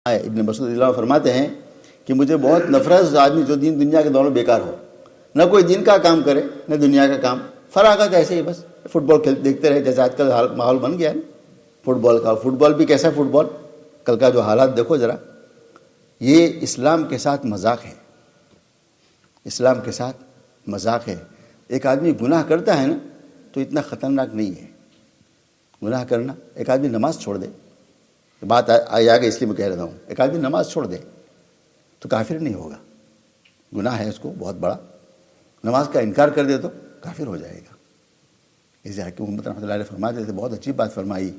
ابن مسعود رضی اللہ عنہ فرماتے ہیں کہ مجھے بہت نفرت اس آدمی جو دین دنیا کے دونوں بیکار ہو، نہ کوئی دین کا کام کرے نہ دنیا کا کام، فراغت ایسے ہی بس فٹ بال دیکھتے رہے، جیسے آج کل ماحول بن گیا ہے نا فٹ بال کا۔ فٹ بال بھی کیسا فٹ بال، کل کا جو حالات دیکھو ذرا، یہ اسلام کے ساتھ مذاق ہے، اسلام کے ساتھ مذاق ہے۔ ایک آدمی گناہ کرتا ہے نا تو اتنا خطرناک نہیں ہے گناہ کرنا۔ ایک آدمی نماز چھوڑ دے، بات آگے اس لیے میں کہہ رہا ہوں، ایک آدمی نماز چھوڑ دے تو کافر نہیں ہوگا، گناہ ہے اس کو بہت بڑا، نماز کا انکار کر دے تو کافر ہو جائے گا۔ اسے حکیم امت رحمۃ اللہ علیہ فرماتے تھے، بہت اچھی بات فرمائی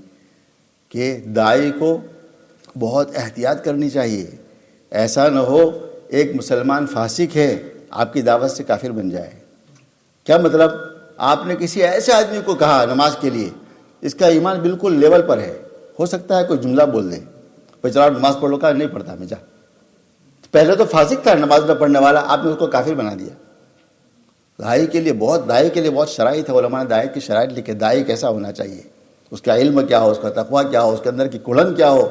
کہ داعی کو بہت احتیاط کرنی چاہیے، ایسا نہ ہو ایک مسلمان فاسق ہے آپ کی دعوت سے کافر بن جائے۔ کیا مطلب؟ آپ نے کسی ایسے آدمی کو کہا نماز کے لیے، اس کا ایمان بالکل لیول پر ہے، ہو سکتا ہے کوئی جملہ بول دے، بھائی چلا نماز پڑھ لو، کہا نہیں پڑھتا میں، جا۔ پہلے تو فاسق تھا نماز نہ پڑھنے والا، آپ نے اس کو کافر بنا دیا۔ داعی کے لیے بہت شرائط ہے، علماء نے داعی کی شرائط لکھے، داعی کیسا ہونا چاہیے، اس کا علم کیا ہو، اس کا تقویٰ کیا ہو، اس کے اندر کی کڑھن کیا ہو،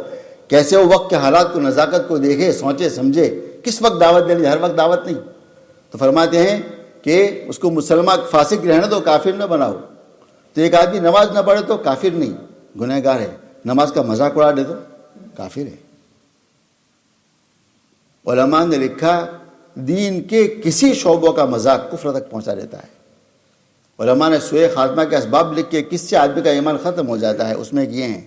کیسے وہ وقت کے حالات کو، نزاکت کو دیکھے، سوچے سمجھے، کس وقت دعوت دینی، ہر وقت دعوت نہیں۔ تو فرماتے ہیں کہ اس کو مسلمان فاسق رہنے دو، کافر نہ بناؤ۔ تو ایک آدمی نماز نہ پڑھے تو کافر نہیں، گنہ گار ہے، نماز کا مذاق اڑا دے تو کافر ہے۔ علماء نے لکھا دین کے کسی شعبوں کا مذاق کفر تک پہنچا دیتا ہے۔ علماء نے سوء خاتمہ کے اسباب لکھ کے کس سے آدمی کا ایمان ختم ہو جاتا ہے، اس میں یہ ہیں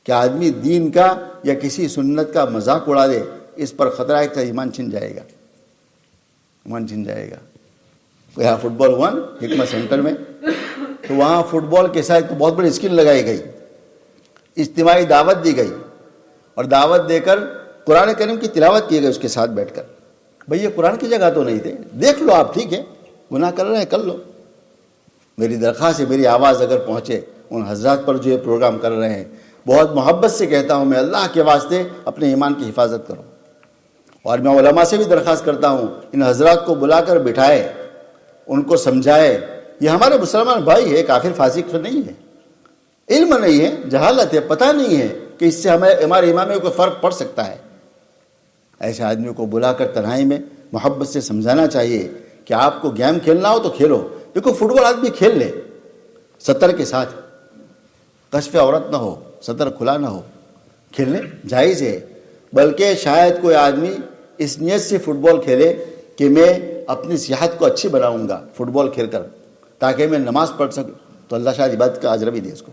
کہ آدمی دین کا یا کسی سنت کا مذاق اڑا دے، اس پر خطرہ ہے کہ ایمان چھن جائے گا، ایمان چھن جائے گا۔ یہاں فٹ بال ہوا حکمت سینٹر میں، تو وہاں فٹ بال کے ساتھ بہت بڑی اسکرین لگائی گئی، اجتماعی دعوت دی گئی، اور دعوت دے کر قرآن کریم کی تلاوت کی گئی اس کے ساتھ بیٹھ کر۔ بھئی یہ قرآن کی جگہ تو نہیں تھے، دیکھ لو آپ، ٹھیک ہے گناہ کر رہے ہیں کر لو۔ میری درخواست ہے، میری آواز اگر پہنچے ان حضرات پر جو یہ پروگرام کر رہے ہیں، بہت محبت سے کہتا ہوں میں، اللہ کے واسطے اپنے ایمان کی حفاظت کرو۔ اور میں علماء سے بھی درخواست کرتا ہوں ان حضرات کو بلا کر بٹھائے، ان کو سمجھائے، یہ ہمارے مسلمان بھائی ہے، کافر فاسق نہیں ہے، علم نہیں ہے، جہالت ہے، پتہ نہیں ہے کہ اس سے ہمارے ایمان میں کوئی فرق پڑ سکتا ہے۔ ایسے آدمیوں کو بلا کر تنہائی میں محبت سے سمجھانا چاہیے کہ آپ کو گیم کھیلنا ہو تو کھیلو۔ دیکھو فٹ بال آدمی کھیل لے سطر کے ساتھ، کشف عورت نہ ہو، سطر کھلا نہ ہو، کھیلنے جائز ہے۔ بلکہ شاید کوئی آدمی اس نیت سے فٹ بال کھیلے کہ میں اپنی صحت کو اچھی بناؤں گا فٹ بال کھیل کر، تاکہ میں نماز پڑھ سکوں، تو اللہ شاید عبادت کا اجر بھی دے اس کو۔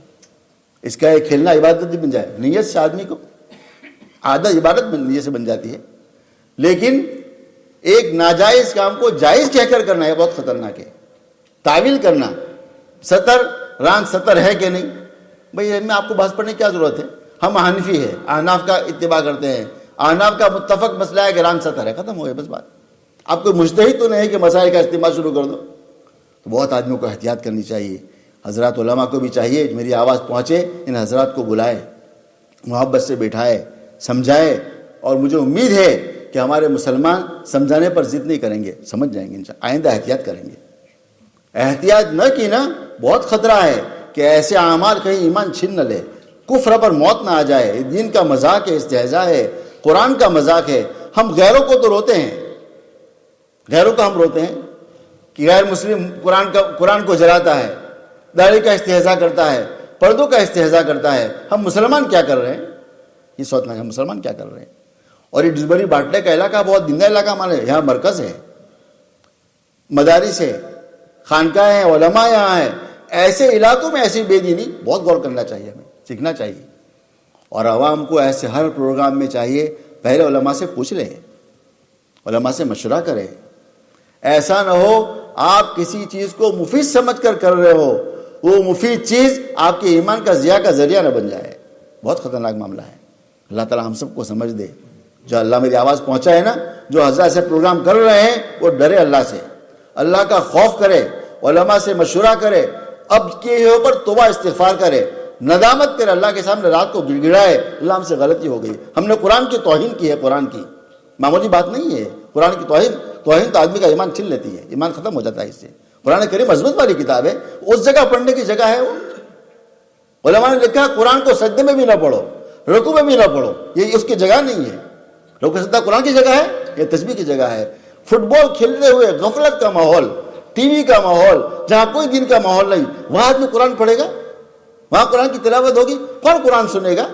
اس کا یہ کھیلنا عبادت بھی بن جائے، نیت سے آدمی کو عادت عبادت نیت سے بن جاتی ہے۔ لیکن ایک ناجائز کام کو جائز کہہ کر کرنا ہے بہت خطرناک ہے۔ تعویل کرنا، سطر ران سطر ہے کہ نہیں، بھئی میں آپ کو بحث پڑھنے کی کیا ضرورت ہے؟ ہم حنفی ہے، احناف کا اتباع کرتے ہیں، احناف کا متفق مسئلہ ہے کہ ران سطر ہے، ختم ہو گیا بس بات۔ آپ کوئی مجتہد تو نہیں ہے کہ مسائل کا استعمال شروع کر دو۔ تو بہت آدمیوں کو احتیاط کرنی چاہیے، حضرات علماء کو بھی چاہیے میری آواز پہنچے، ان حضرات کو بلائے، محبت سے بٹھائے، سمجھائے، اور مجھے امید ہے کہ ہمارے مسلمان سمجھانے پر ضد نہیں کریں گے، سمجھ جائیں گے انشاءاللہ، آئندہ احتیاط کریں گے۔ احتیاط نہ کی نا بہت خطرہ ہے کہ ایسے اعمال کہیں ایمان چھن نہ لے، کفر پر موت نہ آ جائے۔ دین کا مذاق ہے، استہزاء ہے، قرآن کا مذاق ہے۔ ہم غیروں کو تو روتے ہیں، غیروں کا ہم روتے ہیں کہ غیر مسلم قرآن کو جلاتا ہے، داڑھی کا استہزاء کرتا ہے، پردوں کا استہزاء کرتا ہے۔ ہم مسلمان کیا کر رہے ہیں؟ یہ سوچنا ہے ہم مسلمان کیا کر رہے ہیں۔ اور یہ ڈسبری باٹلے کا علاقہ بہت دنگا علاقہ ہمارے یہاں مرکز ہے، مدارس ہے، خانقاہ ہیں، علماء یہاں ہیں۔ ایسے علاقوں میں ایسی بے دینی بہت غور کرنا چاہیے، ہمیں سیکھنا چاہیے۔ اور عوام کو ایسے ہر پروگرام میں چاہیے پہلے علماء سے پوچھ لیں، علماء سے مشورہ کریں۔ ایسا نہ ہو آپ کسی چیز کو مفید سمجھ کر رہے ہو، وہ مفید چیز آپ کے ایمان کا ضیاع کا ذریعہ نہ بن جائے، بہت خطرناک معاملہ ہے۔ اللہ تعالی ہم سب کو سمجھ دے۔ جو اللہ میری آواز پہنچا ہے نا، جو حضرات سے پروگرام کر رہے ہیں، وہ ڈرے اللہ سے، اللہ کا خوف کرے، علماء سے مشورہ کرے، اب کے اوپر توبہ استغفار کرے، ندامت کرے، اللہ کے سامنے رات کو گڑ گڑائے، اللہ ہم سے غلطی ہو گئی، ہم نے قرآن کی توہین کی ہے۔ قرآن کی معمولی بات نہیں ہے، قرآن کی توہین تو آدمی کا ایمان چھین لیتی ہے، ایمان ختم ہو جاتا ہے اس سے۔ قرآن کریم عظمت والی کتاب ہے، اس جگہ پڑھنے کی جگہ ہے وہ۔ علماء نے لکھا قرآن کو سجدے میں بھی نہ پڑھو، رکوع میں بھی نہ پڑھو، یہ اس کی جگہ نہیں ہے۔ رکوع سجدہ قرآن کی جگہ ہے، یہ تسبیح کی جگہ ہے۔ فٹ بال کھیلتے ہوئے غفلت کا ماحول، ٹی وی کا ماحول، جہاں کوئی دین کا ماحول نہیں، وہاں آدمی قرآن پڑھے گا، وہاں قرآن کی تلاوت ہوگی، کون قرآن سنے گا؟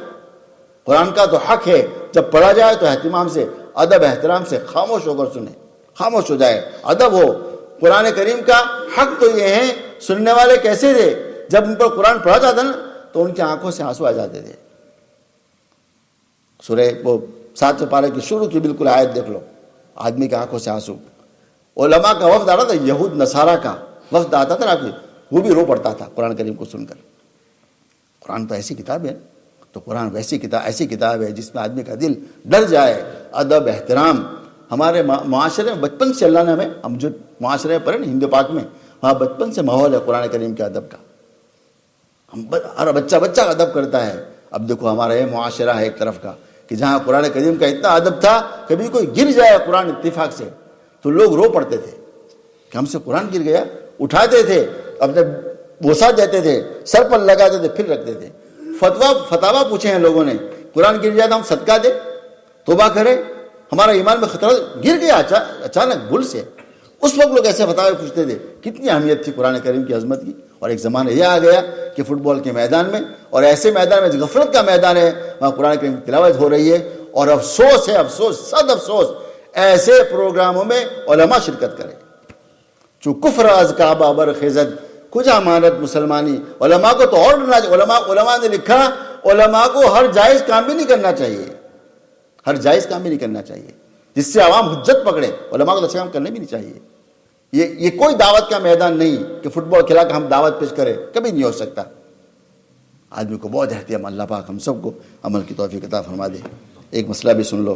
قرآن کا تو حق ہے جب پڑھا جائے تو اہتمام سے، ادب احترام سے خاموش ہو کر سنے، خاموش ہو جائے، ادب ہو۔ قرآن کریم کا حق تو یہ ہے، سننے والے کیسے تھے؟ جب ان پر قرآن پڑھا جاتا نا تو ان کی آنکھوں سے آنسو آ جاتے تھے۔ سورہ وہ 7 پارے کی شروع کی بالکل آیت دیکھ لو، آدمی کی آنکھوں سے آنسو۔ علماء کا وفد آتا تھا، یہود نصارہ کا وفد آتا تھا نا، وہ بھی رو پڑتا تھا قرآن کریم کو سن کر۔ قرآن تو ایسی کتاب ہے، تو قرآن ایسی کتاب ہے جس میں آدمی کا دل ڈر جائے۔ ادب احترام ہمارے معاشرے میں بچپن سے اللہ نے ہم جو معاشرے میں پڑھے نا ہند پاک میں، وہاں بچپن سے ماحول ہے قرآن کریم کے ادب کا، ہر بچہ ادب کرتا ہے۔ اب دیکھو ہمارا یہ معاشرہ ہے ایک طرف کا کہ جہاں قرآن کریم کا اتنا ادب تھا، کبھی کوئی گر جائے قرآن اتفاق سے تو لوگ رو پڑتے تھے کہ ہم سے قرآن گر گیا، اٹھاتے تھے، اپنے بوسا دیتے تھے، سر پر لگاتے تھے، پھر رکھتے تھے۔ فتوا پوچھے ہیں لوگوں نے، قرآن گر جائے تو ہم صدقہ دیں، توبہ کریں، ہمارا ایمان میں خطرہ، گر گیا اچانک بھول سے، اس وقت لوگ ایسے فتوے پوچھتے تھے۔ کتنی اہمیت تھی قرآن کریم کی عظمت کی۔ اور ایک زمانہ یہ آ گیا کہ فٹ بال کے میدان میں اور ایسے میدان میں غفلت کا میدان ہے، وہاں قرآن کریم کی تلاوت ہو رہی ہے، اور افسوس ہے، افسوس، صد افسوس، ایسے پروگراموں میں علماء شرکت کریں جو کفر از کعبہ برخیزد کجا مانت مسلمانی۔ علماء کو تو اور ڈرنا چاہیے۔ علماء نے لکھا علماء کو ہر جائز کام بھی نہیں کرنا چاہیے، ہر جائز کام بھی نہیں کرنا چاہیے جس سے عوام حجت پکڑے۔ علماء کو اچھا کام کرنے بھی نہیں چاہیے۔ یہ کوئی دعوت کا میدان نہیں کہ فٹ بال کھلا کے ہم دعوت پیش کریں، کبھی نہیں ہو سکتا۔ آدمی کو بہت احتیاط، اللہ پاک ہم سب کو عمل کی توفیق عطا فرما دے۔ ایک مسئلہ بھی سن لو۔